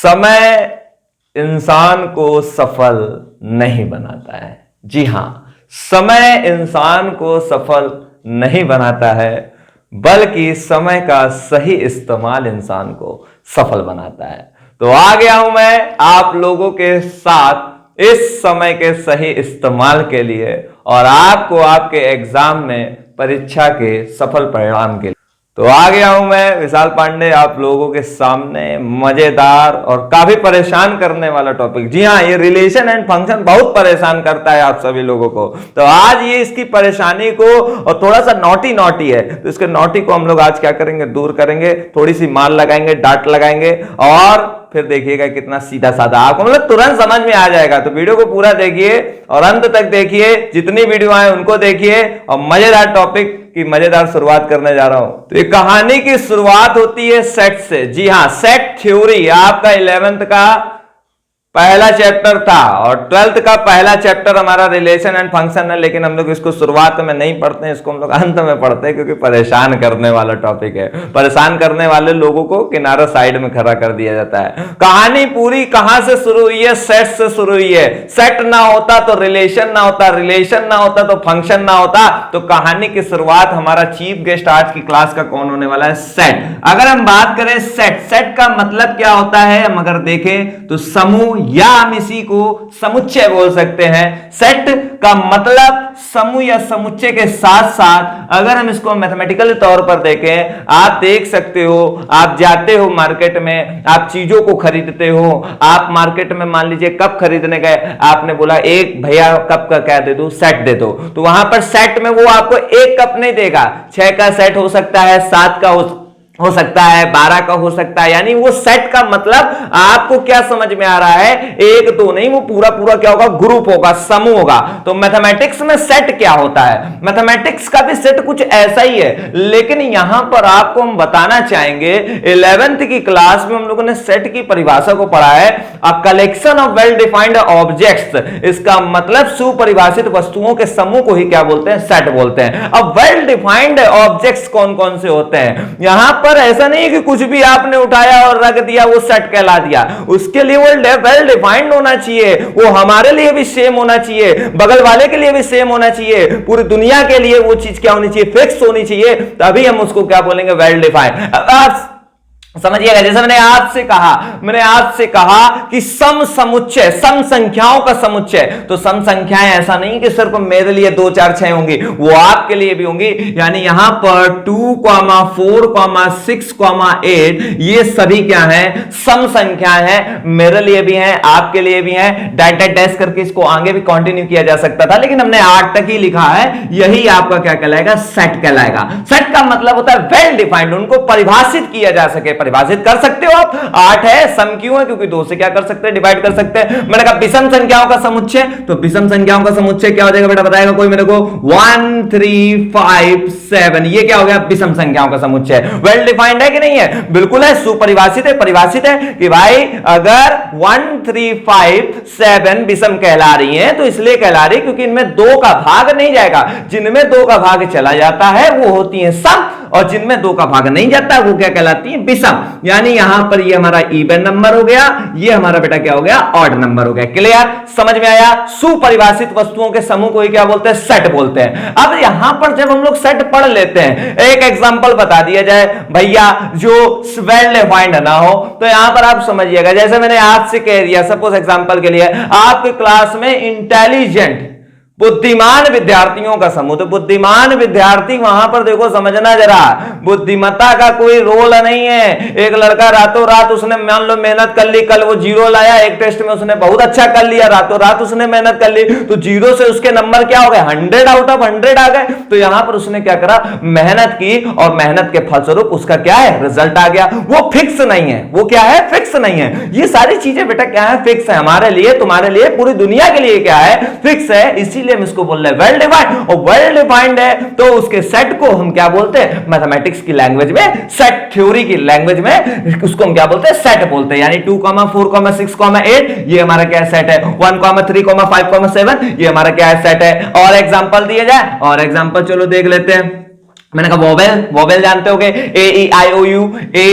समय इंसान को सफल नहीं बनाता है। जी हां, समय इंसान को सफल नहीं बनाता है, बल्कि समय का सही इस्तेमाल इंसान को सफल बनाता है। तो आ गया हूं मैं आप लोगों के साथ इस समय के सही इस्तेमाल के लिए और आपको आपके एग्जाम में परीक्षा के सफल परिणाम के लिए। तो आ गया हूं मैं विशाल पांडे आप लोगों के सामने मजेदार और काफी परेशान करने वाला टॉपिक। जी हां, ये रिलेशन एंड फंक्शन बहुत परेशान करता है आप सभी लोगों को। तो आज ये इसकी परेशानी को और थोड़ा सा नॉटी है, तो इसके नॉटी को हम लोग आज क्या करेंगे, दूर करेंगे, थोड़ी सी मार लगाएंगे, डांट लगाएंगे और फिर देखिएगा कितना सीधा साधा आपको मतलब तुरंत समझ में आ जाएगा। तो वीडियो को पूरा देखिए और अंत तक देखिए, जितनी वीडियो आए उनको देखिए और मजेदार टॉपिक की मजेदार शुरुआत करने जा रहा हूं। तो ये कहानी की शुरुआत होती है सेट से। जी हां, सेट थ्योरी आपका 11th का पहला चैप्टर था और 12th का पहला चैप्टर हमारा रिलेशन एंड फंक्शन है, लेकिन हम लोग इसको शुरुआत में नहीं पढ़ते हैं, इसको हम लोग अंत में पढ़ते हैं क्योंकि परेशान करने वाला टॉपिक है। परेशान करने वाले लोगों को किनारा साइड में खड़ा कर दिया जाता है। कहानी पूरी कहां से शुरू हुई है? सेट से शुरू हुई है। सेट ना होता तो रिलेशन ना होता, रिलेशन ना होता तो फंक्शन ना होता। तो कहानी की शुरुआत हमारा चीफ गेस्ट आज की क्लास का कौन होने वाला है? सेट। अगर हम बात करें सेट का मतलब क्या होता है, हम अगर देखें तो समूह या हम इसी को समुच्चय बोल सकते हैं। सेट का मतलब समूह या समुच्चय के साथ साथ अगर हम इसको मैथमेटिकल तौर पर देखें, आप देख सकते हो, आप जाते हो मार्केट में, आप चीजों को खरीदते हो, आप मार्केट में मान लीजिए कप खरीदने गए, आपने बोला एक भैया कप का क्या दे दो, सेट दे दो। तो वहां पर सेट में वो आपको एक कप नहीं देगा, 6 का सेट हो सकता है, 7 का हो सकता है, 12 का हो सकता है। यानी वो सेट का मतलब आपको क्या समझ में आ रहा है, एक दो नहीं, वो पूरा क्या होगा, ग्रुप होगा, समूह होगा। तो मैथमेटिक्स में सेट क्या होता है? मैथमेटिक्स का भी सेट कुछ ऐसा ही है, लेकिन यहां पर आपको हम बताना चाहेंगे 11th की क्लास में हम लोगों ने सेट की परिभाषा को पढ़ा है, a collection of well defined objects. इसका मतलब सुपरिभाषित वस्तुओं के समूह को ही क्या बोलते हैं? सेट बोलते हैं। अब वेल डिफाइंड ऑब्जेक्ट्स कौन कौन से होते हैं? यहां पर ऐसा नहीं कि कुछ भी आपने उठाया और रख दिया वो सेट कहला दिया। उसके लिए वो वेल डिफाइंड होना चाहिए, वो हमारे लिए भी सेम होना चाहिए, बगल वाले के लिए भी सेम होना चाहिए, पूरी दुनिया के लिए वो चीज क्या होनी चाहिए? फिक्स होनी चाहिए, तभी हम उसको क्या बोलेंगे? Well defined. अब समझिएगा, जैसे मैंने आपसे कहा कि सम समुच्चय, सम संख्याओं का समुच्चय। तो सम संख्याएं ऐसा नहीं कि सिर्फ मेरे लिए 2 4 6 होंगी, वो आपके लिए भी होंगी। यानी यहां पर 2, 4, 6, 8 ये सभी क्या हैं? सम संख्याएं हैं, मेरे लिए भी हैं, आपके लिए भी हैं। डैश करके इसको आगे भी कंटिन्यू किया जा सकता था, लेकिन हमने 8 तक ही लिखा है। यही आपका क्या कहलाएगा? सेट कहलाएगा। सेट का मतलब होता है वेल डिफाइंड, उनको परिभाषित किया जा सके। परिभाषित कर सकते हो आप, 8 है, सम क्यों है? क्योंकि 2 से क्या कर सकते हैं? डिवाइड कर सकते हैं। मैंने कहा विषम संख्याओं का समुच्चय, तो विषम संख्याओं का समुच्चय क्या हो जाएगा बेटा? बताएगा कोई मेरे को? 1 3 5 7 ये क्या हो गया? विषम संख्याओं का समुच्चय। वेल डिफाइंड है कि नहीं है? बिल्कुल है, सुपरिभाषित है, परिभाषित है कि भाई अगर 1 3 5 7 विषम कहला रही है तो इसलिए कहला रही क्योंकि इनमें 2 का भाग नहीं जाएगा। जिनमें 2 का भाग चला जाता है वो होती है सम, और जिनमें 2 का भाग नहीं जाता वो क्या कहलाती है? विषम। यानी यहां पर ये हमारा इवन नंबर हो गया, ये हमारा बेटा क्या हो गया? ऑड नंबर हो गया। क्लियर? समझ में आया? सुपरिभाषित वस्तुओं के समूह को ही क्या बोलते हैं? सेट बोलते हैं। अब यहां पर जब हम लोग सेट पढ़ लेते हैं, एक एग्जांपल बता दिया जाए भैया जो वेल डिफाइंड ना हो, तो यहां पर आप समझिएगा, जैसे मैंने आपसे कह दिया, सपोज एग्जांपल के लिए आपके क्लास में इंटेलिजेंट बुद्धिमान विद्यार्थियों का समूह। तो बुद्धिमान विद्यार्थी वहां पर देखो, समझना जरा, बुद्धिमत्ता का कोई रोल नहीं है। एक लड़का रातों रात उसने मान लो मेहनत कर ली, कल वो 0 लाया, एक टेस्ट में उसने बहुत अच्छा कर लिया, रातों रात उसने मेहनत कर ली, तो 0 से उसके नंबर क्या हो गए? 100 आउट ऑफ 100 आ गए। तो यहां पर उसने क्या करा? मेहनत की और मेहनत के फलस्वरूप उसका क्या है? रिजल्ट आ गया। वो फिक्स नहीं है, वो क्या है? फिक्स नहीं है। ये सारी चीजें बेटा क्या है? फिक्स है। हमारे लिए, तुम्हारे लिए, पूरी दुनिया के लिए क्या है? फिक्स है। इसीलिए हम इसको बोल रहे हैं वेल डिफाइंड। और वेल डिफाइंड है तो उसके सेट को हम क्या बोलते हैं? मैथमेटिक्स की लैंग्वेज में, सेट थ्योरी की लैंग्वेज में उसको हम क्या बोलते हैं? सेट बोलते हैं। यानी 2, 4, 6, 8 ये हमारा क्या सेट है? 1, 3, 5, 7 ये हमारा क्या है? सेट है। और एग्जांपल दिए जाए, और एग्जांपल चलो देख लेते हैं। मैंने कहा वोवेल, वोवेल जानते होगे, ए ई आई ओ you, A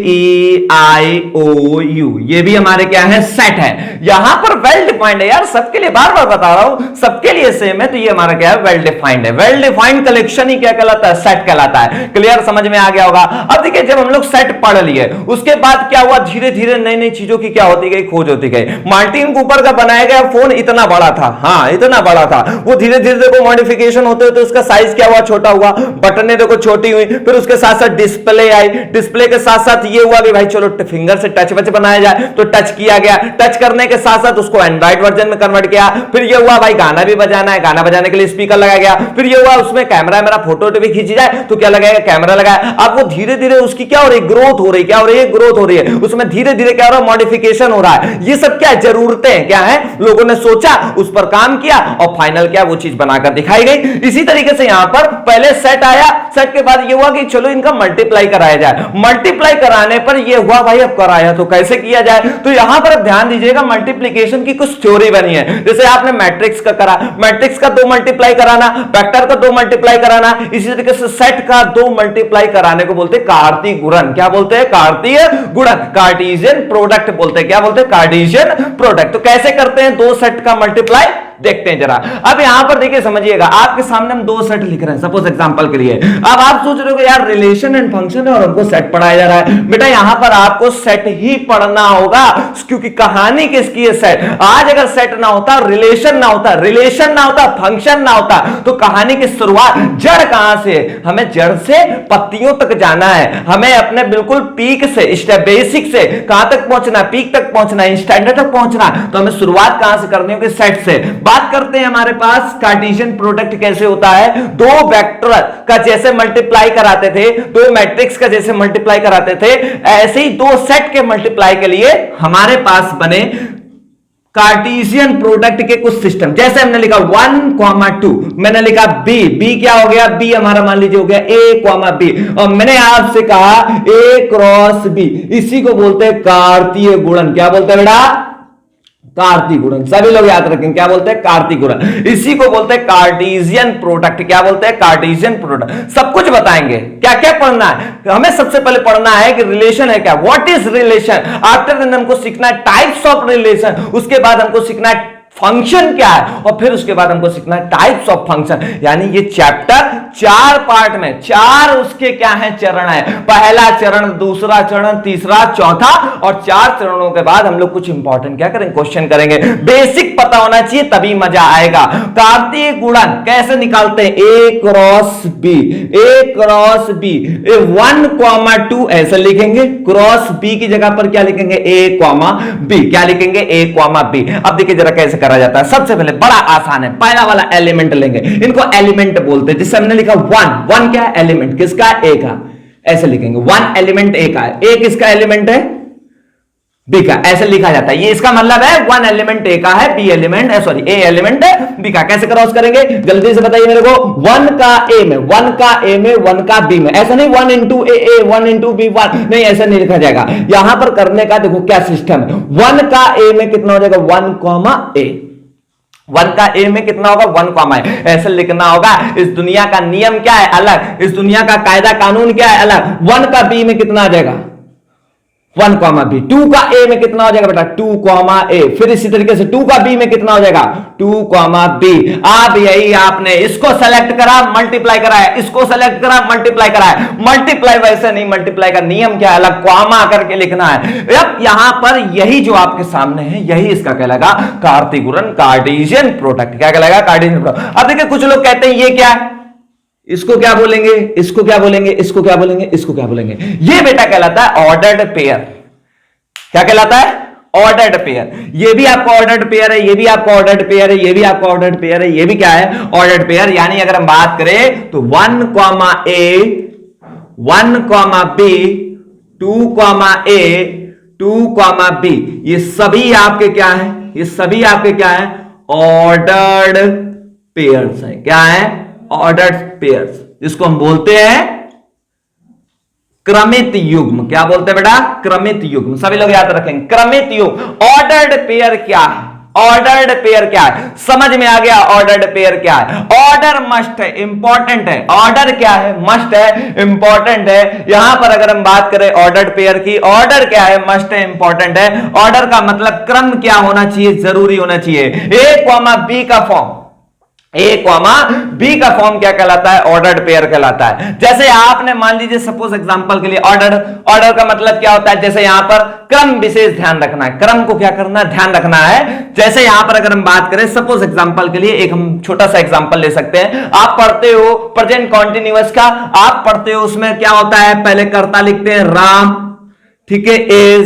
E I O you, ये भी हमारे क्या है, सेट है। यहां पर वेल डिफाइंड है यार, सबके लिए बार बार बता रहा हूं, सबके लिए सेम है, तो ये हमारा क्या है, वेल डिफाइंड है। वेल डिफाइंड कलेक्शन ही क्या कहलाता है, सेट कहलाता है। क्लियर, समझ में आ गया होगा। अब देखिए जब हम लोग सेट पढ़ लिए, उसके बाद क्या हुआ, धीरे धीरे नई नई चीजों की क्या होती गई, खोज होती गई। मार्टिन कूपर का बनाया गया फोन इतना बड़ा था, हाँ इतना बड़ा था, वो धीरे धीरे देखो मॉडिफिकेशन होते होते उसका साइज क्या हुआ, छोटा हुआ, बटन देखो छोटी हुई, फिर उसके साथ साथ डिस्प्ले आई, डिस्प्ले के साथ साथ ये हुआ कि भाई चलो फिंगर से टच वच बनाया जाए, तो टच किया गया, टच करने के साथ साथ उसको एंड्रॉइड वर्जन में कन्वर्ट किया। फिर ये हुआ भाई गाना भी बजाना है, गाना बजाने के लिए स्पीकर लगाया गया। फिर ये हुआ उसमें कैमरा, मेरा फोटो भी खींची जाए तो क्या लगाएगा, कैमरा लगाया। अब वो धीरे धीरे उसकी क्या हो रही, ग्रोथ हो रही, क्या हो रही है, ग्रोथ हो रही है, उसमें धीरे धीरे क्या हो रहा है, मॉडिफिकेशन हो रहा है। ये सब क्या है, जरूरतें क्या है, लोगों ने सोचा, उस पर काम किया और फाइनल क्या वो चीज बनाकर दिखाई गई। इसी तरीके से यहां पर पहले सेट आया, सेट के बाद ये हुआ कि चलो इनका मल्टीप्लाई कराया जाए। मल्टीप्लाई कराने पर ये हुआ भाई अब कराया तो कैसे किया जाए, तो यहां पर ध्यान दीजिएगा मल्टीप्लिकेशन की कुछ थ्योरी बनी है। जैसे आपने मैट्रिक्स का करा, मैट्रिक्स का 2 मल्टीप्लाई कराना, वेक्टर का 2 मल्टीप्लाई कराना, इसी तरीके से सेट का 2 मल्टीप्लाई कराने को बोलते हैं कार्तीय गुणन। क्या बोलते हैं, कार्तीय गुणन, कार्टेशियन प्रोडक्ट बोलते हैं। क्या बोलते हैं, कार्टेशियन प्रोडक्ट। तो कैसे करते हैं 2 सेट का मल्टीप्लाई, देखते हैं जरा। अब यहां पर देखिए समझिएगा, आपके सामने हम 2 सेट लिख रहे हैं सपोज एग्जांपल के लिए। अब आप सोच रहे हो यार रिलेशन एंड फंक्शन है और हमको सेट पढ़ाया जा रहा है। बेटा यहां पर आपको सेट ही पढ़ना होगा, क्योंकि कहानी किसकी है, सेट। आज अगर सेट ना होता, रिलेशन ना होता, रिलेशन ना होता, फंक्शन ना होता, तो कहानी की शुरुआत जड़ कहां से, हमें जड़ से पत्तियों तक जाना है, हमें अपने बिल्कुल पीक से, बेसिक से कहां तक पहुंचना, पीक तक पहुंचना, स्टैंडर्ड तक पहुंचना। तो हमें शुरुआत कहां से करनी होगी, सेट से। बात करते हैं हमारे पास कार्टेशियन प्रोडक्ट कैसे होता है। 2 वेक्टर का जैसे मल्टीप्लाई कराते थे, 2 मैट्रिक्स का जैसे मल्टीप्लाई कराते थे, ऐसे ही 2 सेट के मल्टीप्लाई के लिए हमारे पास बने कार्टेशियन प्रोडक्ट के कुछ सिस्टम। जैसे हमने लिखा 1,2, मैंने लिखा b, b क्या हो गया, b हमारा मान लीजिए हो गया a, b, और मैंने आपसे कहा a क्रॉस b, इसी को बोलते हैं कार्तीय गुणन। क्या बोलते हैं बेटा, कार्तीय गुणन। सभी लोग याद रखें, क्या बोलते हैं, कार्तीय गुणन। इसी को बोलते हैं कार्टेशियन प्रोडक्ट। क्या बोलते हैं, कार्टेशियन प्रोडक्ट। सब कुछ बताएंगे, क्या क्या पढ़ना है। हमें सबसे पहले पढ़ना है कि रिलेशन है क्या, what is relation. After then हमको सीखना है टाइप्स ऑफ रिलेशन, उसके बाद हमको सीखना है फंक्शन क्या है, और फिर उसके बाद हमको सीखना है टाइप्स ऑफ फंक्शन। यानी ये चैप्टर 4 पार्ट में 4 उसके क्या है, चरण है। पहला चरण, दूसरा चरण, तीसरा, चौथा, और 4 चरणों के बाद हम लोग कुछ इंपॉर्टेंट क्या करेंगे, क्वेश्चन करेंगे। बेसिक पता होना चाहिए तभी मजा आएगा। कार्तीय गुणन कैसे निकालते हैं, a cross b, a cross b, 1,2 ऐसे लिखेंगे, क्रॉस b की जगह पर क्या लिखेंगे, a, b, क्या लिखेंगे, a, b। अब देखिए जरा कैसे करा जाता है। सबसे पहले बड़ा आसान है, पहला वाला एलिमेंट लेंगे, इनको एलिमेंट बोलते हैं। जिससे हमने लिखा 1 क्या एलिमेंट, किसका, ए का, ऐसे लिखेंगे 1 एलिमेंट ए का है। ए किसका एलिमेंट है, बी का, ऐसे लिखा जाता है। ये इसका मतलब है 1 एलिमेंट ए का है, बी एलिमेंट सॉरी ए एलिमेंट बी का। कैसे क्रॉस करेंगे, जल्दी से बताइए मेरे को। 1 का ए में, 1 का ए में, 1 का बी में, ऐसा नहीं 1 इंटू ए 1 इंटू बी 1, नहीं ऐसा नहीं लिखा जाएगा। यहां पर करने का देखो क्या सिस्टम है। 1 का ए में कितना हो जाएगा, 1, ए। 1 का ए में कितना होगा, 1, ए, ऐसे लिखना होगा। इस दुनिया का नियम क्या है, अलग। इस दुनिया का कायदा कानून क्या है, अलग। 1 का बी में कितना आ जाएगा, 1, b। 2 का ए में कितना हो जाएगा बेटा, 2, a। फिर इसी तरीके से 2 का बी में कितना हो जाएगा, 2, b। अब यही आपने इसको सेलेक्ट करा, मल्टीप्लाई कराया, इसको सेलेक्ट करा, मल्टीप्लाई कराया। मल्टीप्लाई वैसे नहीं, मल्टीप्लाई का नियम क्या है, अलग कॉमा करके लिखना है। अब यहां पर यही जो आपके सामने है, यही इसका कहलाएगा कार्तीय गुणन, कार्टेशियन प्रोडक्ट। क्या कहलाएगा, कार्टेशियन प्रोडक्ट। अब देखिए कुछ लोग कहते हैं ये क्या है, इसको क्या बोलेंगे, इसको क्या बोलेंगे, इसको क्या बोलेंगे, इसको क्या बोलेंगे। ये बेटा कहलाता है ऑर्डर्ड पेयर। क्या कहलाता है, ऑर्डर्ड पेयर। ये भी आपका ऑर्डर्ड पेयर है, ये भी आपका ऑर्डर्ड पेयर है, ये भी आपका ऑर्डर्ड पेयर है, ये भी क्या है, ऑर्डर्ड पेयर। यानी अगर हम बात करें तो 1, a, 1, b, 2, a, 2, b, ये सभी आपके क्या है, ये सभी आपके क्या है, ऑर्डर्ड पेयर्स है। क्या है, ऑर्डर्ड पेयर्स, जिसको हम बोलते हैं क्रमित युग्म। क्या बोलते हैं बेटा, क्रमित युग्म। सभी लोग याद रखेंगे, क्रमित युग्म। ऑर्डर्ड पेयर क्या है, ऑर्डर्ड पेयर क्या है, समझ में आ गया ऑर्डर्ड पेयर क्या है। ऑर्डर मस्ट है, इंपॉर्टेंट है, ऑर्डर क्या है, मस्ट है, इंपॉर्टेंट है। यहां पर अगर हम बात करें ऑर्डर्ड पेयर की, ऑर्डर क्या है, मस्ट है, इंपॉर्टेंट है। ऑर्डर का मतलब क्रम क्या होना चाहिए, जरूरी होना चाहिए। ए कॉमा बी का फॉर्म, ए कॉमा बी का फॉर्म क्या कहलाता है, ऑर्डर्ड पेयर कहलाता है। जैसे आपने मान लीजिए सपोज एग्जांपल के लिए ऑर्डर का मतलब क्या होता है, जैसे यहां पर क्रम विशेष ध्यान रखना है, क्रम को क्या करना है, ध्यान रखना है। जैसे यहां पर अगर हम बात करें सपोज एग्जांपल के लिए एक हम छोटा सा एग्जांपल ले सकते हैं। आप पढ़ते हो प्रेजेंट कॉन्टिन्यूअस का, आप पढ़ते हो उसमें क्या होता है, पहले कर्ता लिखते हैं राम, ठीक है, is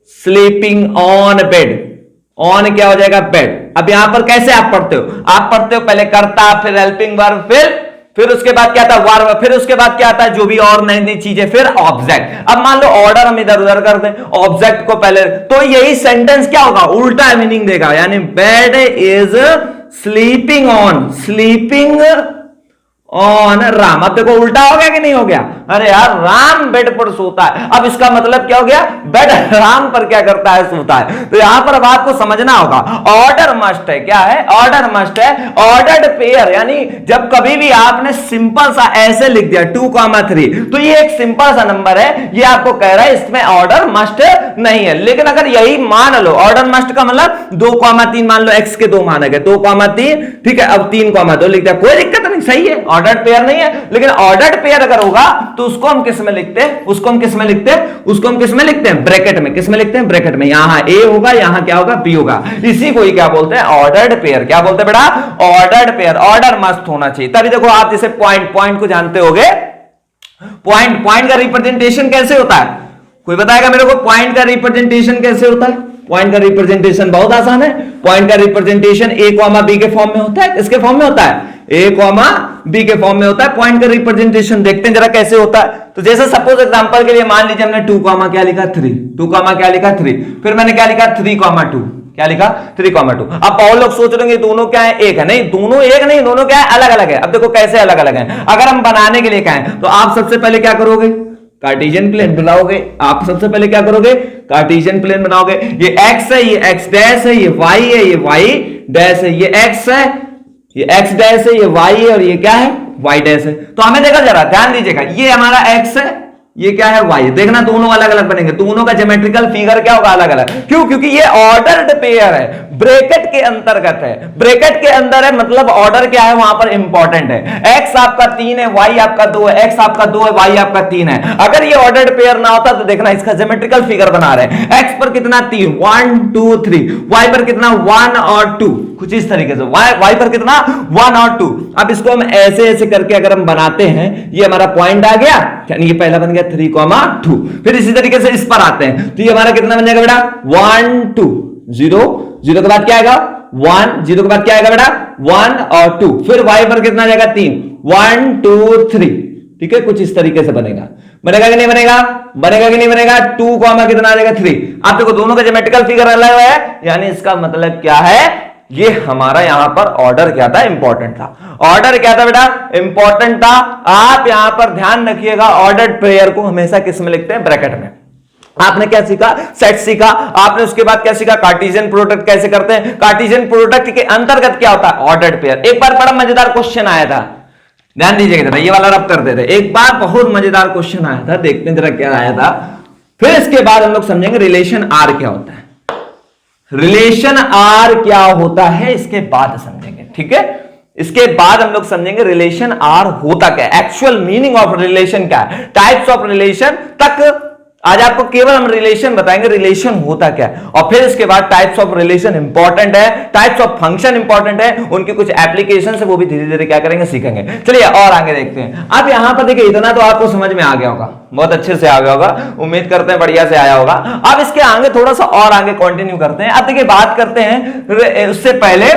sleeping on bed, on क्या हो जाएगा, बेड। अब यहां पर कैसे आप पढ़ते हो, आप पढ़ते हो पहले कर्ता, फिर हेल्पिंग वर्ब, फिर उसके बाद क्या आता है वर्ब, फिर उसके बाद क्या आता है जो भी और नई नई चीजें, फिर ऑब्जेक्ट। अब मान लो ऑर्डर हम इधर उधर कर दें, ऑब्जेक्ट को पहले, तो यही सेंटेंस क्या होगा, उल्टा मीनिंग देगा, यानी bed is sleeping on Ram. अब देखो उल्टा हो गया कि नहीं हो गया, अरे यार राम बेड पर सोता है, अब इसका मतलब क्या हो गया, बेड राम पर क्या करता है, सोता है। तो यहां पर अब आपको समझना होगा ऑर्डर मस्ट है, क्या है, ऑर्डर मस्ट है। ऑर्डर्ड पेयर यानी जब कभी भी आपने सिंपल सा ऐसे लिख दिया 2,3, तो ये एक सिंपल सा नंबर है, ये आपको कह रहा है इसमें ऑर्डर मस्ट नहीं है। लेकिन अगर यही मान लो ऑर्डर मस्ट का मतलब 2,3 मान लो, x के 2 मान गए 2,3, ठीक है, अब 3,2 लिख दिया, कोई दिक्कत नहीं, सही है, ऑर्डर्ड पेयर नहीं है। लेकिन ऑर्डर्ड पेयर अगर होगा तो उसको हम किस में लिखते हैं, उसको हम किस में लिखते हैं, ब्रैकेट में। किस में लिखते हैं, ब्रैकेट में। यहां ए होगा, यहां क्या होगा, बी होगा। इसी को ही क्या बोलते हैं, ऑर्डर्ड पेयर। क्या बोलते हैं बेटा, ऑर्डर्ड पेयर। ऑर्डर मस्त होना चाहिए, तभी देखो आप जैसे पॉइंट को जानते होगे, पॉइंट का रिप्रेजेंटेशन कैसे होता है, कोई बताएगा मेरे को, पॉइंट का रिप्रेजेंटेशन कैसे होता है। पॉइंट का रिप्रेजेंटेशन बहुत आसान है, पॉइंट का रिप्रेजेंटेशन ए कॉमा बी के फॉर्म में होता है। किसके फॉर्म में होता है, ए कॉमा बी के फॉर्म में होता है। पॉइंट का रिप्रेजेंटेशन देखते हैं जरा कैसे होता है। तो जैसे सपोज एग्जांपल के लिए मान लीजिए हमने 2 कॉमा क्या लिखा 3, 2 कॉमा क्या लिखा 3, फिर मैंने क्या लिखा 3,2, क्या लिखा 3,2। अब बहुत लोग सोच रहे हैं दोनों क्या है, एक है, नहीं, दोनों एक नहीं, दोनों क्या है, अलग अलग है। अब देखो कैसे अलग अलग है, अगर हम बनाने के लिए कहें तो आप सबसे पहले क्या करोगे, कार्टेशियन प्लेन बनाओगे। आप सबसे पहले क्या करोगे, कार्टेशियन प्लेन बनाओगे। ये x है, ये x डैश है, ये y है, ये y डैश है, ये x है, ये x डैश है, ये y है, और ये क्या है, y डैश है। तो हमें देखा जरा ध्यान दीजिएगा, ये हमारा x है, ये क्या है, y। देखना दोनों अलग अलग बनेंगे, दोनों का ज्योमेट्रिकल फिगर क्या होगा, अलग अलग। क्यों, क्योंकि ये ऑर्डर्ड पेयर है, ब्रैकेट के अंतर्गत है, ब्रैकेट के अंदर है, मतलब ऑर्डर क्या है वहां पर इंपॉर्टेंट है। x आपका 3 है, y आपका 2 है, x आपका 2 है, y आपका 3 है। अगर ये ऑर्डर्ड पेयर ना होता तो देखना इसका ज्योमेट्रिकल फिगर बना रहे हैं, x पर कितना 3, 1 2 3, y पर कितना 1 और 2, कुछ इस तरीके से, y पर कितना 1 और 2। अब इसको हम ऐसे ऐसे करके अगर हम बनाते हैं, ये हमारा पॉइंट आ गया, यानी ये पहला बन गया 3,2। फिर इसी तरीके से इस पर आते हैं, तो ये हमारा कितना बन जाएगा बेटा, 1 2 0, 0 के बाद क्या आएगा 1, 0 के बाद क्या आएगा बेटा 1 और 2। फिर y पर कितना जाएगा 3, 1 2 3, ठीक है, कुछ इस तरीके से बनेगा। बनेगा कि नहीं बनेगा, बनेगा कि नहीं बनेगा, 2 कॉमा कितना आ जाएगा 3। आप देखो दोनों का ज्योमेट्रिकल फिगर अलग है, यानी इसका मतलब क्या है, ये हमारा यहां पर ऑर्डर क्या था, इंपॉर्टेंट था। ऑर्डर क्या था बेटा, इंपॉर्टेंट था। आप यहां पर ध्यान रखिएगा, ऑर्डर्ड पेयर को हमेशा किस में लिखते हैं, ब्रैकेट में। आपने क्या सीखा, सेट सीखा, आपने उसके बाद क्या सीखा, कार्टेशियन प्रोडक्ट कैसे करते हैं। कार्टेशियन प्रोडक्ट के अंतर्गत क्या होता है, ऑर्डर्ड पेयर। एक बार बड़ा मजेदार क्वेश्चन आया था, ध्यान दीजिएगा जरा, ये वाला रब कर देते। एक बार बहुत मजेदार क्वेश्चन आया था, देखते हैं जरा क्या आया था। फिर इसके बाद हम लोग समझेंगे रिलेशन आर क्या होता है, रिलेशन आर क्या होता है, इसके बाद समझेंगे, ठीक है। इसके बाद हम लोग समझेंगे रिलेशन आर होता क्या है, एक्चुअल मीनिंग ऑफ रिलेशन क्या है, टाइप्स ऑफ रिलेशन तक आज आपको केवल हम रिलेशन बताएंगे, रिलेशन होता क्या है। और फिर इसके बाद टाइप्स ऑफ रिलेशन इंपॉर्टेंट है, टाइप्स ऑफ फंक्शन इंपॉर्टेंट है, उनकी कुछ एप्लीकेशन है वो भी धीरे धीरे क्या करेंगे, सीखेंगे। चलिए और आगे देखते हैं। अब यहां पर देखिए इतना तो आपको समझ में आ गया होगा, बहुत अच्छे से आ गया होगा, उम्मीद करते हैं बढ़िया से आया होगा। अब इसके आगे थोड़ा सा और आगे कंटिन्यू करते हैं। अब देखिए बात करते हैं, उससे पहले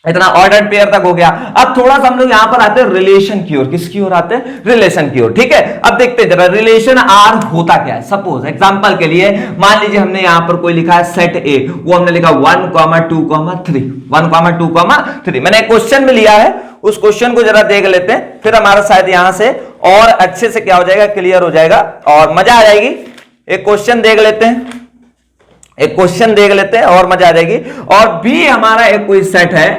इतना ऑर्डर्ड पेयर तक हो गया। अब थोड़ा सा हम लोग यहां पर आते हैं रिलेशन की ओर। किसकी ओर आते हैं, रिलेशन की ओर, ठीक है। अब देखते हैं जरा रिलेशन आर होता क्या है। सपोज एग्जांपल के लिए मान लीजिए हमने यहां पर कोई लिखा है सेट ए, वो हमने लिखा 1, 2, 3, 1, 2, 3। मैंने एक क्वेश्चन भी लिया है, उस क्वेश्चन को जरा देख लेते हैं, फिर हमारा शायद यहां से और अच्छे से क्या हो जाएगा, क्लियर हो जाएगा और मजा आ जाएगी। एक क्वेश्चन देख लेते हैं, एक क्वेश्चन देख लेते हैं और मजा आ जाएगी। और बी हमारा एक कोई सेट है,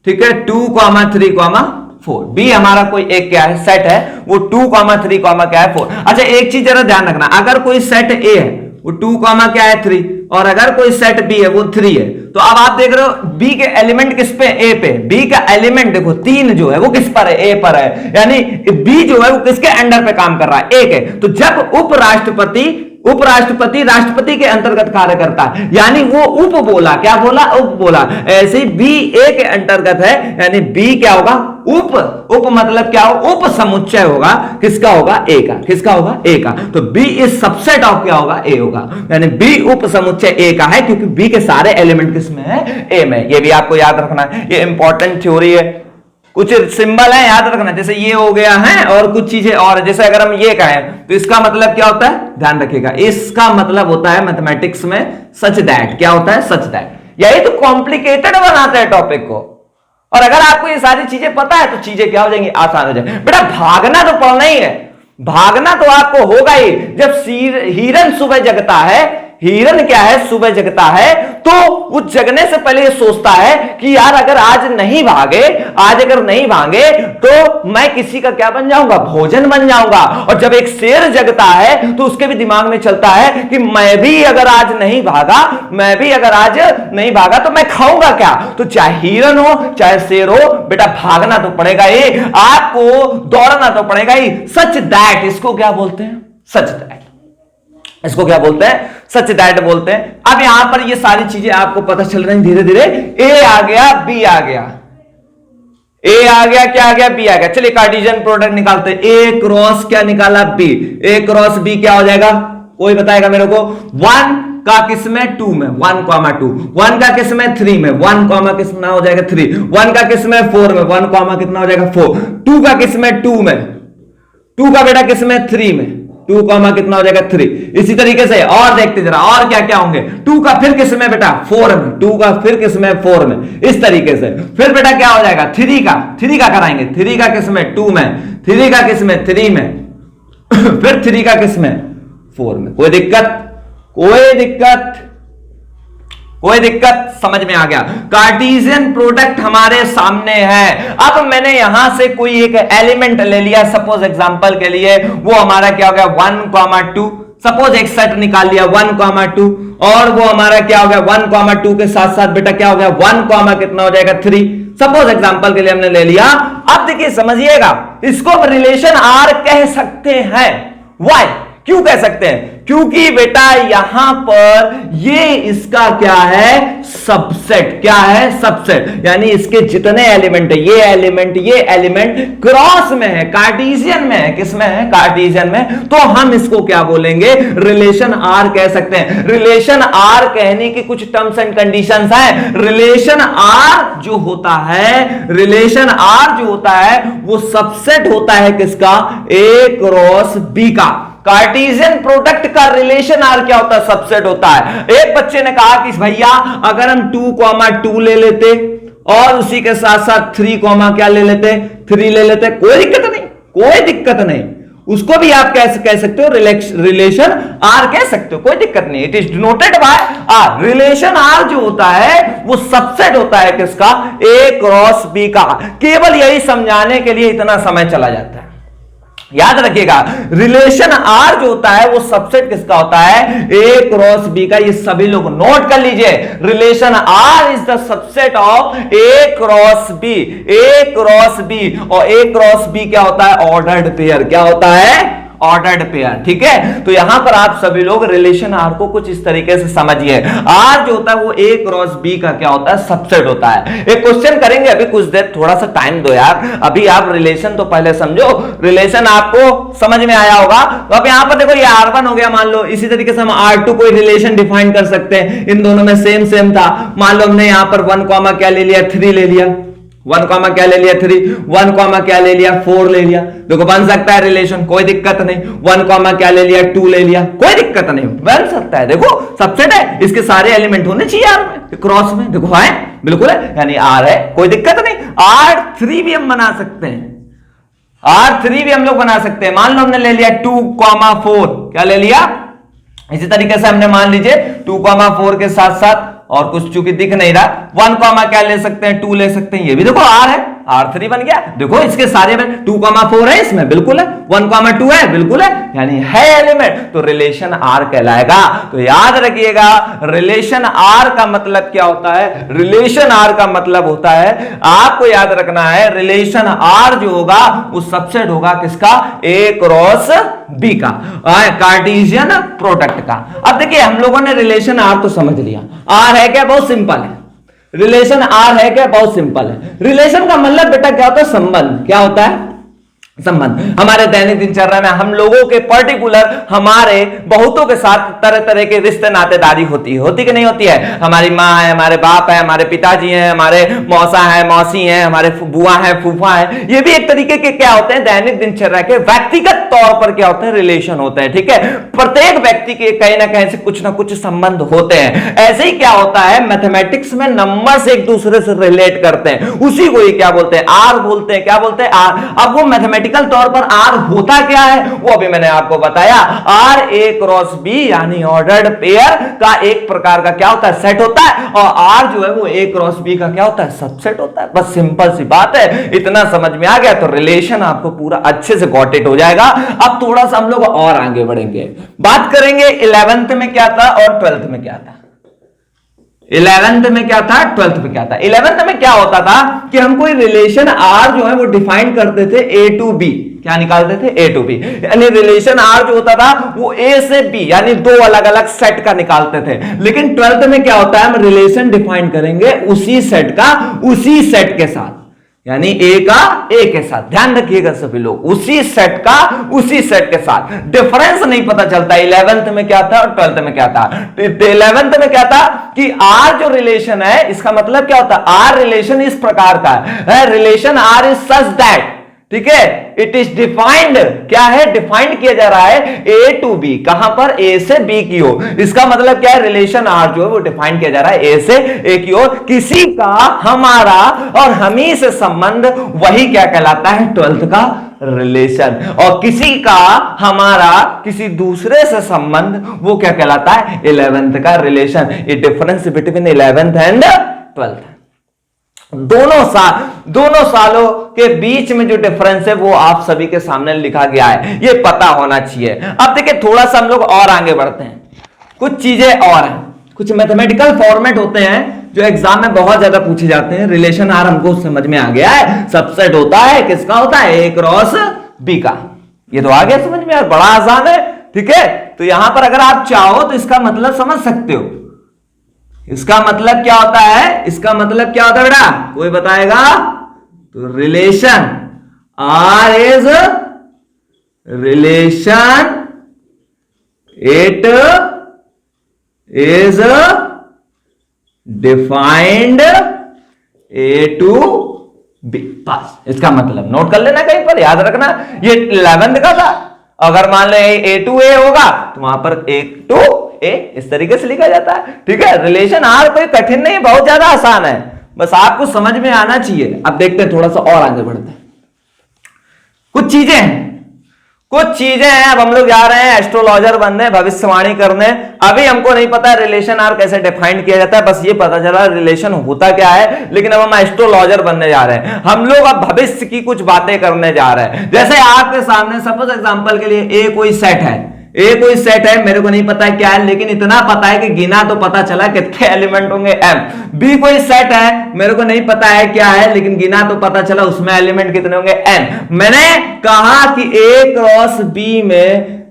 ठीक है, 2,3,4। बी हमारा कोई एक क्या है, सेट है, वो 2,3, क्या है 4। अच्छा एक चीज जरा ध्यान रखना, अगर कोई सेट ए है वो 2, क्या है 3, और अगर कोई सेट बी है वो 3 है, तो अब आप देख रहे हो बी के एलिमेंट किस पे, ए पे। बी का एलिमेंट देखो 3 जो है वो किस पर है, ए पर है, यानी बी जो है वो किसके अंडर पे काम कर रहा है, ए के। तो जब उपराष्ट्रपति राष्ट्रपति के अंतर्गत कार्य करता है, यानी वो उप बोला, क्या बोला, उप बोला। ऐसे ही बी ए के अंतर्गत है, यानी बी क्या होगा, उप मतलब क्या हो, उप समुच्चय होगा, किसका होगा, ए का। किसका होगा, ए का। तो बी इज सबसेट ऑफ क्या होगा, ए होगा, यानी बी उप समुच्चय ए का है, क्योंकि बी के सारे एलिमेंट किसमें है, ए में। ये भी आपको याद रखना है, ये इंपॉर्टेंट थ्योरी है। कुछ सिंबल है याद रखना, जैसे ये हो गया है और कुछ चीजें और, जैसे अगर हम ये कहें तो इसका मतलब क्या होता है, ध्यान रखिएगा, इसका मतलब होता है मैथमेटिक्स में सच दैट। क्या होता है, सच दैट। यही तो कॉम्प्लिकेटेड बनाता है टॉपिक को। और अगर आपको ये सारी चीजें पता है तो चीजें क्या हो जाएंगी, आसान हो जाएंगी। बेटा भागना तो पड़ना ही है, भागना तो आपको होगा ही। जब हिरन सुबह जगता है, हिरन क्या है, सुबह जगता है, तो वो जगने से पहले ये सोचता है कि यार अगर आज अगर नहीं भागे तो मैं किसी का क्या बन जाऊंगा, भोजन बन जाऊंगा। और जब एक शेर जगता है तो उसके भी दिमाग में चलता है कि मैं भी अगर आज नहीं भागा तो मैं खाऊंगा क्या। तो चाहे हिरन हो चाहे शेर हो, बेटा भागना तो पड़ेगा ही, आपको दौड़ना तो पड़ेगा ही। सच दैट, इसको क्या बोलते हैं, सच दैट। इसको क्या बोलते हैं, सच दैट बोलते हैं। अब यहां पर ये सारी चीजें आपको पता चल रही धीरे धीरे। ए आ गया, बी आ गया, ए आ गया, क्या आ गया, बी आ गया। चलिए कार्टेशियन प्रोडक्ट निकालते हैं। ए क्रॉस क्या निकाला, बी। ए क्रॉस बी क्या हो जाएगा, कोई बताएगा मेरे को। 1 का किस में, 2 में, 1,2। 1 का किस में, 3 में, 1, कितना हो जाएगा 3। 1 का किस में, 4 में, 1, कितना हो जाएगा 4। 2 का किस में, 2 में। 2 का बेटा किस में, 3 में। 2, कितना हो जाएगा 3। इसी तरीके से और देखते जरा और क्या क्या होंगे। 2 का फिर किस में बेटा, 4 में। 2 का फिर किस में, 4 में। इस तरीके से फिर बेटा क्या हो जाएगा, 3 का कराएंगे। 3 का किस में, 2 में। 3 का किस में, 3 में। फिर 3 का किस में, 4 में। कोई दिक्कत समझ में आ गया। कार्टेशियन प्रोडक्ट हमारे सामने है। अब मैंने यहां से कोई एक एलिमेंट ले लिया, सपोज एग्जांपल के लिए वो हमारा क्या हो गया, 1,2। सपोज एक सेट निकाल लिया 1,2, और वो हमारा क्या हो गया, 1,2 के साथ साथ बेटा क्या हो गया, 1, कितना हो जाएगा 3। सपोज एग्जांपल के लिए हमने ले लिया। अब देखिए समझिएगा, इसको हम रिलेशन आर कह सकते हैं। वाई, क्यों कह सकते हैं, क्योंकि बेटा यहां पर ये इसका क्या है, सबसेट। क्या है, सबसेट, यानी इसके जितने एलिमेंट है, ये एलिमेंट क्रॉस में है, कार्टेशियन में है। किस में है, कार्टेशियन में। तो हम इसको क्या बोलेंगे, रिलेशन आर कह सकते हैं। रिलेशन आर कहने की कुछ टर्म्स एंड कंडीशंस हैं। रिलेशन आर जो होता है वो सबसेट होता है किसका, ए क्रॉस बी का। कार्टेशियन प्रोडक्ट का रिलेशन आर क्या होता है, सबसेट होता है। एक बच्चे ने कहा कि भैया अगर हम 2,2 ले लेते और उसी के साथ साथ 3, क्या ले लेते, 3 ले लेते, कोई दिक्कत नहीं। उसको भी आप कह सकते हो रिलेशन आर कह सकते हो, कोई दिक्कत नहीं। It is denoted by R. Relation R जो होता है वो सबसेट होता है किसका, ए क्रॉस बी का। केवल यही समझाने के लिए इतना समय चला जाता है, याद रखिएगा। रिलेशन आर जो होता है वो सबसेट किसका होता है, ए क्रॉस बी का। ये सभी लोग नोट कर लीजिए, relation R is the subset of A cross B. और ए क्रॉस बी क्या होता है, ऑर्डर्ड पेयर। क्या होता है, ऑर्डर्ड पेयर। ठीक है, तो यहां पर आप सभी लोग रिलेशन आर को कुछ इस तरीके से समझिए। आर जो होता है वो ए क्रॉस बी का क्या होता है, सबसेट होता है। एक क्वेश्चन करेंगे अभी कुछ देर, थोड़ा सा टाइम दो यार। अभी आप रिलेशन तो पहले समझो, रिलेशन आपको समझ में आया होगा। तो अब यहां पर देखो ये R1 हो गया मान लो, इसी तरीके से हम R2 कोई रिलेशन डिफाइन कर सकते हैं। इन दोनों में सेम था। मान लो हमने यहां पर 1, क्या ले लिया, 3 ले लिया। 1, क्या ले लिया, 3। 1, क्या ले लिया, 4 ले लिया। देखो बन सकता है रिलेशन, कोई दिक्कत नहीं। 1, क्या ले लिया, 2 ले लिया, कोई दिक्कत नहीं, बन सकता है। देखो सबसेट है, इसके सारे एलिमेंट होने चाहिए आर में, क्रॉस में। देखो है, बिल्कुल है, यानी आर है, कोई दिक्कत नहीं। R3 भी हम बना सकते हैं, R3 भी हम लोग बना सकते हैं। मान लो हमने ले लिया 2, 4, क्या ले लिया, इसी तरीके से हमने मान लीजिए 2,4 के साथ साथ और कुछ चूंकि दिख नहीं रहा 1, क्या ले सकते हैं 2 ले सकते हैं, ये भी देखो R है, R3 बन गया। देखो इसके सारे में 2,4 है, इसमें बिल्कुल है, 1,2 है, बिल्कुल है, यानी है एलिमेंट, तो रिलेशन R कहलाएगा। तो याद रखिएगा रिलेशन R का मतलब क्या होता है, रिलेशन R का मतलब होता है, आपको याद रखना है रिलेशन R जो होगा वो सबसेट होगा किसका, A क्रॉस B का, कार्टेशियन प्रोडक्ट का। अब देखिए हम लोगों ने रिलेशन R तो समझ लिया, R है क्या, बहुत सिंपल है, रिलेशन R है क्या, बहुत सिंपल है। रिलेशन का मतलब बेटा क्या होता है, संबंध। क्या होता है, संबंध। हमारे दैनिक दिनचर्या में हम लोगों के पर्टिकुलर हमारे बहुतों के साथ तरह तरह के रिश्ते नातेदारी होती कि नहीं होती है। हमारी माँ है, हमारे बाप है, हमारे पिताजी हैं, हमारे मौसा है, मौसी हैं, हमारे बुआ है, फूफा है, ये भी एक तरीके के क्या होते हैं, दैनिक दिनचर्या के व्यक्तिगत तौर पर क्या होते हैं, रिलेशन होते हैं। ठीक है, प्रत्येक व्यक्ति के कहीं ना कहीं से कुछ ना कुछ संबंध होते हैं। ऐसे ही क्या होता है, मैथमेटिक्स में नंबर से एक दूसरे से रिलेट करते हैं, उसी को ये क्या बोलते हैं, आर बोलते हैं। क्या बोलते हैं, आर। अब वो मैथमेटिकल तौर पर आर होता क्या है वो अभी मैंने आपको बताया, आर ए क्रॉस बी यानी ऑर्डर्ड पेयर का एक प्रकार का क्या होता है, सेट होता है, और आर जो है वो ए क्रॉस बी का क्या होता है, सबसेट होता है। बस सिंपल सी बात है, इतना समझ में आ गया तो रिलेशन आपको पूरा अच्छे से गॉट इट हो जाएगा। अब थोड़ा सा हम लोग और आगे बढ़ेंगे, बात करेंगे 11th में क्या था और 12th में क्या था। 11th में क्या था, 12th में क्या था। 11th में क्या होता था कि हम कोई रिलेशन R जो है वो डिफाइन करते थे A to B, क्या निकालते थे, A to B, यानी रिलेशन R जो होता था वो A से B यानी दो अलग अलग सेट का निकालते थे। लेकिन 12th में क्या होता है, हम रिलेशन डिफाइन करेंगे उसी सेट का उसी सेट के साथ, यानी ए का ए के साथ। ध्यान रखिएगा सभी लोग, उसी सेट का उसी सेट के साथ। डिफरेंस नहीं पता चलता 11th में क्या था और 12th में क्या था। 11th में क्या था कि आर जो रिलेशन है इसका मतलब क्या होता है, आर रिलेशन इस प्रकार का है, relation R is such that, ठीक है, इट इज डिफाइंड, क्या है, डिफाइंड किया जा रहा है ए टू बी, कहां पर, ए से बी की ओर। इसका मतलब क्या है, रिलेशन आर जो है वो डिफाइंड किया जा रहा है ए से ए की ओर, किसी का हमारा और हमी से संबंध, वही क्या कहलाता है, 12th का रिलेशन। और किसी का हमारा किसी दूसरे से संबंध, वो क्या कहलाता है, 11th का रिलेशन। ये difference between 11th and 12th, दोनों सालों के बीच में जो डिफरेंस है वो आप सभी के सामने लिखा गया है, ये पता होना चाहिए। अब देखिए थोड़ा सा हम लोग और आगे बढ़ते हैं, कुछ चीजें और हैं, कुछ मैथमेटिकल फॉर्मेट होते हैं जो एग्जाम में बहुत ज्यादा पूछे जाते हैं। रिलेशन आर हमको समझ में आ गया है, सबसेट होता है, किसका होता है, ए क्रॉस बी का। ये तो आ गया समझ में यार, बड़ा आसान है। ठीक है, तो यहां पर अगर आप चाहो तो इसका मतलब समझ सकते हो। इसका मतलब क्या होता है, इसका मतलब क्या होता है बेटा, कोई बताएगा, तो relation R is relation, it is defined A to B, बस इसका मतलब नोट कर लेना, कहीं पर याद रखना। ये 11th का था, अगर मान ले ए टू ए होगा तो वहां पर ए टू ए इस तरीके से लिखा जाता है। ठीक है, रिलेशन आर कोई कठिन नहीं, बहुत ज्यादा आसान है, बस आपको समझ में आना चाहिए। अब देखते हैं, थोड़ा सा और आगे बढ़ते हैं, कुछ चीजें हैं। अब हम लोग जा रहे हैं एस्ट्रोलॉजर बनने, भविष्यवाणी करने। अभी हमको नहीं पता रिलेशन आर कैसे डिफाइन किया जाता है, बस ये पता चला रिलेशन होता क्या है, लेकिन अब हम एस्ट्रोलॉजर बनने जा रहे हैं। हम लोग अब भविष्य की कुछ बातें करने जा रहे हैं। जैसे आपके सामने सपोज एग्जांपल के लिए ए कोई सेट है, मेरे को नहीं पता है क्या है, लेकिन इतना पता है कि गिना तो पता चला कितने एलिमेंट होंगे, एम। बी कोई सेट है, मेरे को नहीं पता है क्या है, लेकिन गिना तो पता चला उसमें एलिमेंट कितने होंगे, एन। मैंने कहा कि ए क्रॉस बी में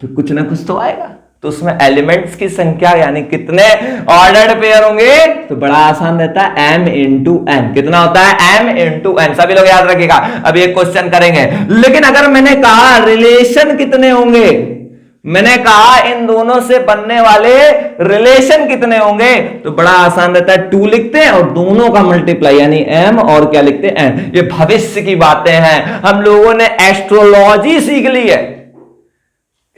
तो कुछ ना कुछ तो आएगा, तो उसमें एलिमेंट्स की संख्या यानी कितने ऑर्डर्ड पेयर होंगे, तो बड़ा आसान रहता है, m इंटू n। कितना होता है, m इंटू n। सभी लोग याद रखिएगा, अभी एक क्वेश्चन करेंगे। लेकिन अगर मैंने कहा रिलेशन कितने होंगे, मैंने कहा इन दोनों से बनने वाले रिलेशन कितने होंगे, तो बड़ा आसान रहता है, 2 लिखते हैं और दोनों का मल्टीप्लाई यानी m और क्या लिखते हैं, n। ये भविष्य की बातें हैं, हम लोगों ने एस्ट्रोलॉजी सीख ली है।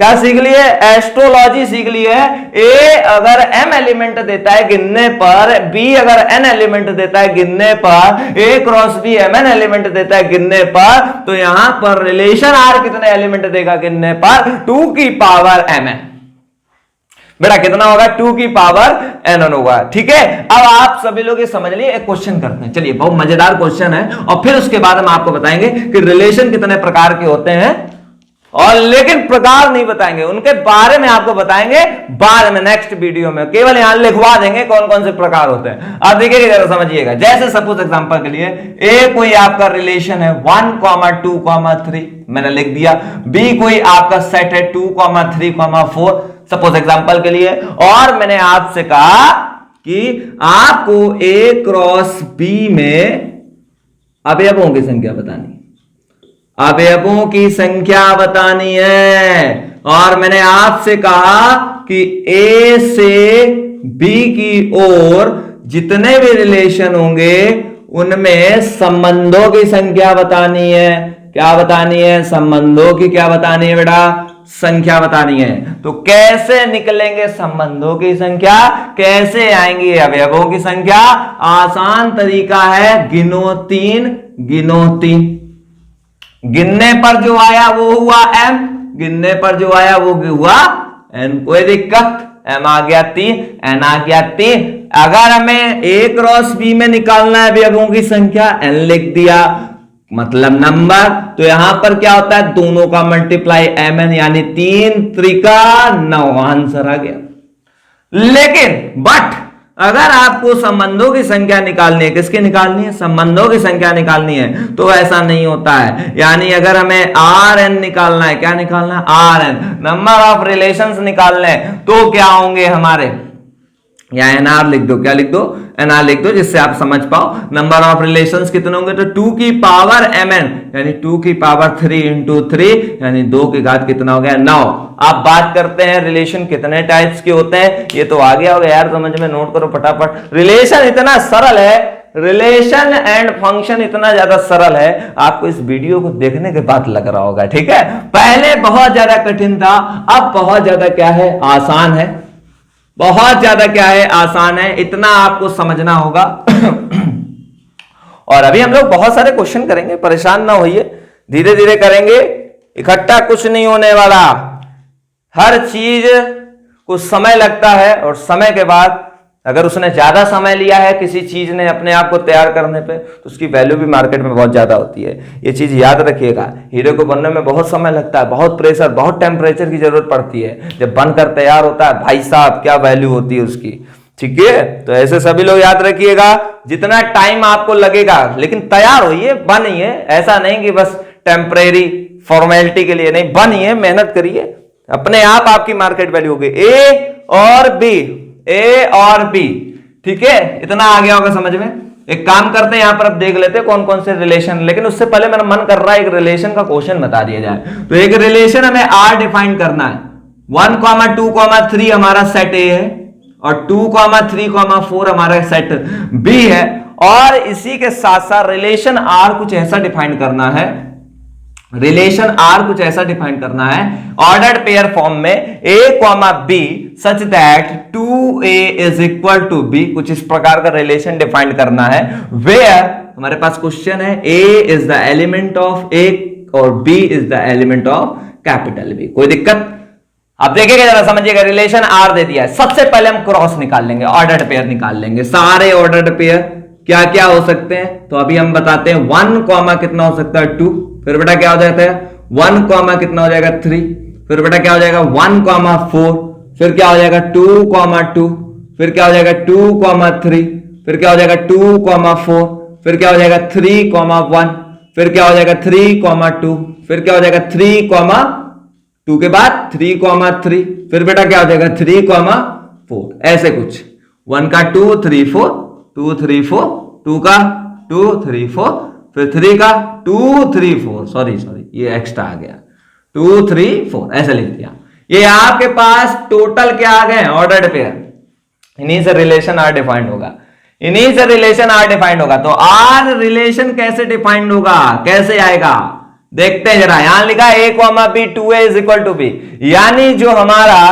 क्या सीख ली है, एस्ट्रोलॉजी सीख ली है। ए अगर m एलिमेंट देता है गिनने पर, b अगर n एलिमेंट देता है गिनने पर, a cross b mn element देता है गिनने पर, तो यहां पर रिलेशन r कितने एलिमेंट देगा गिनने पर, 2 की पावर mn। बेटा कितना होगा, 2 की पावर n होगा। ठीक है, अब आप सभी लोग ये समझ लिए, एक क्वेश्चन करते हैं। चलिए, बहुत मजेदार क्वेश्चन है और फिर उसके बाद हम आपको बताएंगे कि रिलेशन कितने प्रकार के होते हैं, और लेकिन प्रकार नहीं बताएंगे, उनके बारे में आपको बताएंगे बाद में नेक्स्ट वीडियो में। केवल यहां लिखवा देंगे कौन कौन से प्रकार होते हैं। आप देखिएगा, जरा समझिएगा। जैसे सपोज एग्जांपल के लिए ए कोई आपका रिलेशन है 1, 2, 3, मैंने लिख दिया। बी कोई आपका सेट है 2, 3, 4, सपोज एग्जांपल के लिए। और मैंने आपसे कहा कि आपको ए क्रॉस बी में अवयवों की संख्या बतानी, अवयवों की संख्या बतानी है। और मैंने आपसे कहा कि ए से बी की ओर जितने भी रिलेशन होंगे उनमें संबंधों की संख्या बतानी है। क्या बतानी है? संबंधों की क्या बतानी है बेटा? संख्या बतानी है। तो कैसे निकलेंगे संबंधों की संख्या, कैसे आएंगे अवयवों की संख्या? आसान तरीका है, गिनो 3, गिनो 3। गिनने पर जो आया वो हुआ m, गिनने पर जो आया वो हुआ n। कोई दिक्कत? m आ गया 3, n आ गया 3। अगर हमें a क्रॉस b में निकालना है अवयवों की संख्या, n लिख दिया, मतलब नंबर। तो यहां पर क्या होता है, दोनों का मल्टीप्लाई mn, यानी 3 त्रिका 9, आंसर आ गया। लेकिन बट अगर आपको संबंधों की संख्या निकालनी है, किसकी निकालनी है? संबंधों की संख्या निकालनी है, तो ऐसा नहीं होता है। यानी अगर हमें Rn निकालना है, क्या निकालना है? Rn, नंबर ऑफ रिलेशंस निकालने हैं, तो क्या होंगे हमारे? या NR लिख दो। क्या लिख दो? NR लिख दो, जिससे आप समझ पाओ नंबर ऑफ रिलेशंस कितने होंगे। तो 2 की पावर mn, यानी 2 की पावर 3 इंटू 3, यानी 2 की घात कितना हो गया? 9। आप बात करते हैं रिलेशन कितने टाइप्स के होते हैं, ये तो आ गया होगा यार समझ में, नोट करो फटाफट। रिलेशन इतना सरल है, रिलेशन एंड फंक्शन इतना ज्यादा सरल है, आपको इस वीडियो को देखने के बाद लग रहा होगा। ठीक है, पहले बहुत ज्यादा कठिन था, अब बहुत ज्यादा क्या है, आसान है। बहुत ज्यादा क्या है, आसान है। इतना आपको समझना होगा। और अभी हम लोग बहुत सारे क्वेश्चन करेंगे, परेशान ना होइए, धीरे धीरे करेंगे, इकट्ठा कुछ नहीं होने वाला। हर चीज को समय लगता है, और समय के बाद अगर उसने ज्यादा समय लिया है किसी चीज ने अपने आप को तैयार करने पे, तो उसकी वैल्यू भी मार्केट में बहुत ज्यादा होती है। ये चीज याद रखिएगा। हीरे को बनने में बहुत समय लगता है, बहुत प्रेशर, बहुत टेम्परेचर की जरूरत पड़ती है। जब बनकर तैयार होता है, भाई साहब क्या वैल्यू होती है उसकी। ठीक है, तो ऐसे सभी लोग याद रखिएगा। जितना टाइम आपको लगेगा, लेकिन तैयार होइए, बनिए। ऐसा नहीं कि बस टेम्परेरी फॉर्मेलिटी के लिए, नहीं, बनिए, मेहनत करिए, अपने आप आपकी मार्केट वैल्यू होगी। ए और बी, ए और बी, ठीक है, इतना आ गया होगा समझ में। एक काम करते हैं, यहां पर अब देख लेते हैं कौन कौन से रिलेशन, लेकिन उससे पहले मेरा मन कर रहा है एक रिलेशन का क्वेश्चन बता दिया जाए। तो एक रिलेशन हमें आर डिफाइन करना है। 1, 2, 3 हमारा सेट ए है, और 2, 3, 4 हमारा सेट बी है। और इसी के साथ साथ रिलेशन आर कुछ ऐसा डिफाइन करना है, रिलेशन आर कुछ ऐसा डिफाइन करना है ऑर्डर्ड पेयर फॉर्म में, a, b such that 2a is equal to b। कुछ इस प्रकार का रिलेशन डिफाइन करना है, वेयर हमारे पास क्वेश्चन है a is the element of a और b is the element of capital B। कोई दिक्कत? आप देखिएगा, जरा समझिएगा। रिलेशन आर दे दिया है, सबसे पहले हम क्रॉस निकाल लेंगे, ऑर्डर्ड पेयर निकाल लेंगे। सारे ऑर्डर्ड पेयर क्या क्या हो सकते हैं, तो अभी हम बताते हैं। 1, कितना हो सकता है? 2। फिर बेटा क्या हो जाता है? 1, कितना हो जाएगा? 3। फिर बेटा क्या हो जाएगा? 1, 4। फिर क्या हो जाएगा? 2, 2। फिर क्या हो जाएगा? 2, 3। फिर क्या हो जाएगा? 2, 4। फिर क्या हो जाएगा? 3, 1। फिर क्या हो जाएगा? 3, 2। फिर क्या हो जाएगा? 3, 2 के बाद 3, 3। फिर बेटा क्या हो जाएगा? 3, 4। ऐसे कुछ 1 का 2, 3, 4, 2, 3, 4, 2 का 2, 3, 4, फिर 3 का 2, 3, 4, सॉरी ये एक्स्ट्रा आ गया, 2, 3, 4, ऐसे लिख दिया। ये आपके पास टोटल क्या आ गए? Ordered pair. इन्हीं से रिलेशन आर डिफाइंड होगा, इन्हीं से रिलेशन आर डिफाइंड होगा। तो आर रिलेशन कैसे डिफाइंड होगा, कैसे आएगा, देखते हैं जरा। यहां लिखा a, b 2a is equal to b, यानी जो हमारा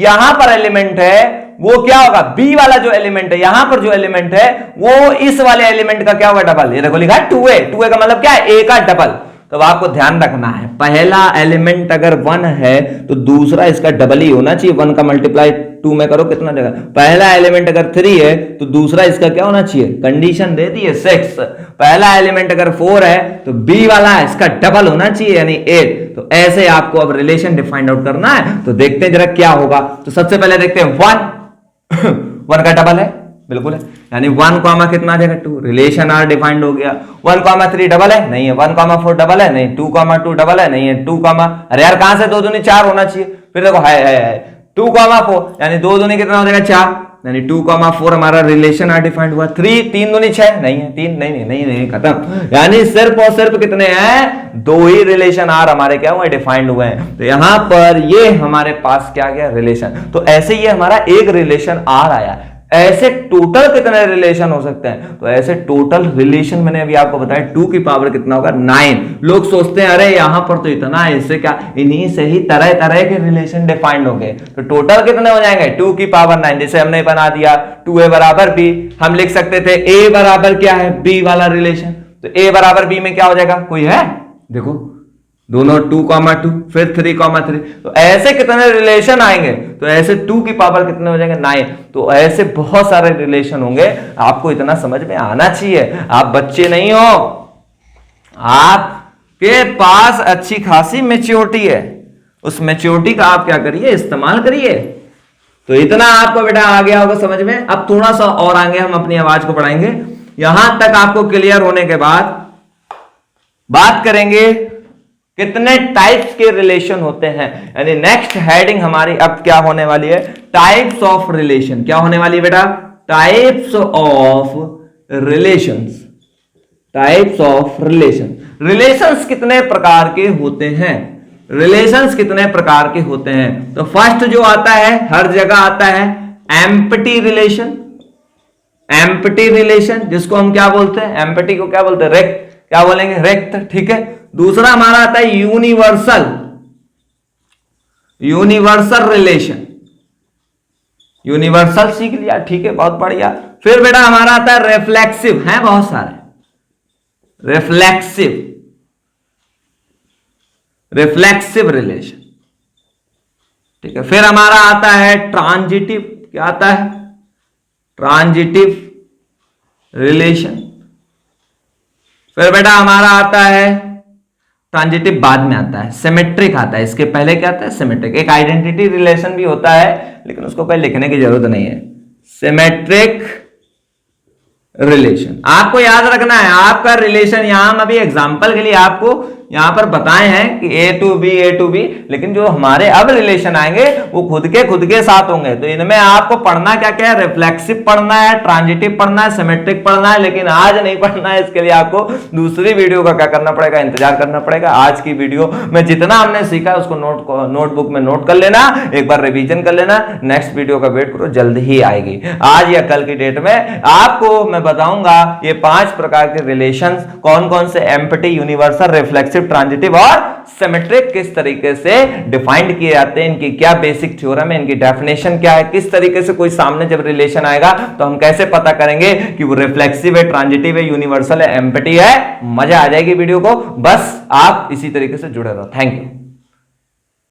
यहां पर एलिमेंट है वो क्या होगा? b वाला जो एलिमेंट है, यहां पर जो एलिमेंट है वो इस वाले एलिमेंट का क्या होगा? डबल। ये देखो लिखा है 2a, 2a का मतलब क्या है? a का डबल। तो आपको ध्यान रखना है, पहला एलिमेंट अगर 1 है तो दूसरा इसका डबल ही होना चाहिए। 1 का मल्टीप्लाई 2 में करो कितना देगा, पहला एलिमेंट अगर 3 है तो दूसरा इसका क्या होना चाहिए, कंडीशन दे दी है 6, पहला एलिमेंट अगर 4 है तो बी वाला इसका डबल होना चाहिए यानी 8। तो ऐसे आपको अब रिलेशन डिफाइंड आउट करना है। तो देखते हैं जरा क्या होगा। तो सबसे पहले देखते हैं 1 1 का डबल है, बिल्कुल है, यानी 1 कॉमा कितना आ जाएगा 2, रिलेशन आर डिफाइंड हो गया। 1 कॉमा 3 डबल है, नहीं है। 1 कॉमा 4 डबल है, नहीं। 2 कॉमा 2 डबल है, नहीं है। 2 कॉमा, अरे यार कहां से 2 दूनी 4 होना चाहिए, फिर देखो है 2 कॉमा 4 यानी 2 दूनी कितना हो जाएगा 4, यानी 2 कॉमा 4 हमारा रिलेशन आर डिफाइंड हुआ। 3 दूनी 6 नहीं है, 3 नहीं खत्म, यानी सिर्फ और सिर्फ कितने हैं, 2 ही रिलेशन आर हमारे क्या हुए, डिफाइंड हुए हैं। तो यहां पर ये हमारे पास क्या गया, रिलेशन। तो ऐसे ये हमारा एक रिलेशन आर आया। ऐसे टोटल कितने रिलेशन हो सकते हैं, तो ऐसे टोटल रिलेशन मैंने अभी आपको बताया 2 की पावर कितना होगा 9। लोग सोचते हैं अरे यहां पर तो इतना है, इससे क्या, इन्हीं से ही तरह तरह के रिलेशन डिफाइंड होंगे। तो टोटल कितने हो जाएंगे 2 की पावर 9, जैसे हमने बना दिया 2a बराबर b, हम लिख सकते थे a बराबर क्या है, b वाला रिलेशन। तो a बराबर b में क्या हो जाएगा, कोई है, देखो दोनों 2 कॉमा 2 फिर 3 कॉमा 3। तो ऐसे कितने रिलेशन आएंगे, तो ऐसे 2 की पावर कितने हो जाएंगे 9। तो ऐसे बहुत सारे रिलेशन होंगे, आपको इतना समझ में आना चाहिए। आप बच्चे नहीं हो, आपके पास अच्छी खासी मैच्योरिटी है, उस मैच्योरिटी का आप क्या करिए, इस्तेमाल करिए। तो इतना आपको बेटा आ गया होगा समझ में। अब थोड़ा सा और आगे हम अपनी आवाज को बढ़ाएंगे। यहां तक आपको क्लियर होने के बाद बात करेंगे कितने टाइप्स के रिलेशन होते हैं, यानी नेक्स्ट हेडिंग हमारी अब क्या होने वाली है, टाइप्स ऑफ रिलेशन। क्या होने वाली है बेटा, types of relations. Types of relation, relations कितने प्रकार के होते हैं, रिलेशंस कितने प्रकार के होते हैं। तो फर्स्ट जो आता है, हर जगह आता है, एम्प्टी रिलेशन। एम्प्टी रिलेशन जिसको हम क्या बोलते हैं, एम्प्टी को क्या बोलते हैं, रिक्त, क्या बोलेंगे, रिक्त, ठीक है। दूसरा हमारा आता है यूनिवर्सल, यूनिवर्सल रिलेशन। यूनिवर्सल सीख लिया, ठीक है, बहुत बढ़िया। फिर बेटा हमारा आता है रिफ्लेक्सिव, है बहुत सारे, रिफ्लेक्सिव, रिफ्लेक्सिव रिलेशन, ठीक है। फिर हमारा आता है ट्रांजिटिव, क्या आता है, ट्रांजिटिव रिलेशन। फिर बेटा हमारा आता है ट्रांजिटिव, बाद में आता है सिमेट्रिक आता है, इसके पहले क्या आता है, सिमेट्रिक। एक आइडेंटिटी रिलेशन भी होता है लेकिन उसको कोई लिखने की जरूरत नहीं है, सिमेट्रिक रिलेशन। आपको याद रखना है, आपका रिलेशन यहां हम अभी एग्जांपल के लिए आपको यहां पर बताए हैं कि ए टू बी, लेकिन जो हमारे अब रिलेशन आएंगे वो खुद के साथ होंगे। तो इनमें आपको पढ़ना क्या क्या है, रिफ्लेक्सिव पढ़ना है, ट्रांजिटिव पढ़ना है, सिमेट्रिक पढ़ना है, लेकिन आज नहीं पढ़ना है। इसके लिए आपको दूसरी वीडियो का क्या करना पड़ेगा, इंतजार करना पड़ेगा। आज की वीडियो में जितना हमने सीखा उसको नोटबुक में नोट कर लेना, एक बार रिवीजन कर लेना, नेक्स्ट वीडियो का वेट करो, जल्द ही आएगी। आज या कल की डेट में आपको मैं बताऊंगा ये 5 प्रकार के रिलेशंस कौन कौन से, एम्प्टी, यूनिवर्सल, रिफ्लेक्सिव, ट्रांजिटिव और सिमेट्रिक किस तरीके से डिफाइंड किए जाते हैं, इनकी क्या बेसिक थ्योरम है, इनकी डेफिनेशन क्या है, किस तरीके से कोई सामने जब रिलेशन आएगा तो हम कैसे पता करेंगे कि वो रिफ्लेक्सिव है, ट्रांजिटिव है, यूनिवर्सल है, एम्प्टी है। मजा आ जाएगी वीडियो को, बस आप इसी तरीके से जुड़े रहो। Thank you.